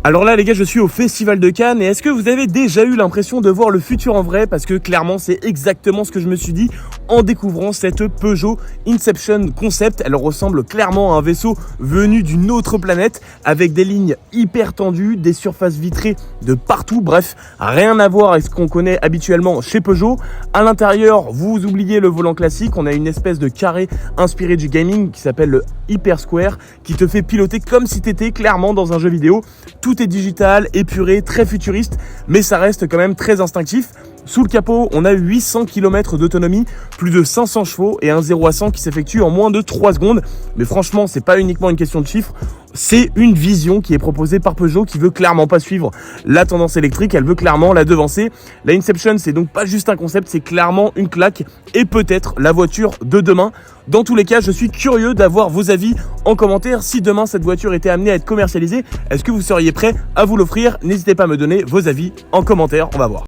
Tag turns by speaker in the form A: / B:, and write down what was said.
A: Alors là les gars, je suis au Festival de Cannes et est-ce que vous avez déjà eu l'impression de voir le futur en vrai? Parce que clairement c'est exactement ce que je me suis dit en découvrant cette Peugeot Inception Concept. Elle ressemble clairement à un vaisseau venu d'une autre planète avec des lignes hyper tendues, des surfaces vitrées de partout. Bref, rien à voir avec ce qu'on connaît habituellement chez Peugeot. À l'intérieur, vous oubliez le volant classique, on a une espèce de carré inspiré du gaming qui s'appelle le Hyper Square qui te fait piloter comme si tu étais clairement dans un jeu vidéo. Tout est digital, épuré, très futuriste, mais ça reste quand même très instinctif. Sous le capot, on a 800 km d'autonomie, plus de 500 chevaux et un 0 à 100 qui s'effectue en moins de 3 secondes. Mais franchement, c'est pas uniquement une question de chiffres, c'est une vision qui est proposée par Peugeot qui veut clairement pas suivre la tendance électrique, elle veut clairement la devancer. La Inception, c'est donc pas juste un concept, c'est clairement une claque et peut-être la voiture de demain. Dans tous les cas, je suis curieux d'avoir vos avis en commentaire. Si demain cette voiture était amenée à être commercialisée, est-ce que vous seriez prêt à vous l'offrir? N'hésitez pas à me donner vos avis en commentaire, on va voir.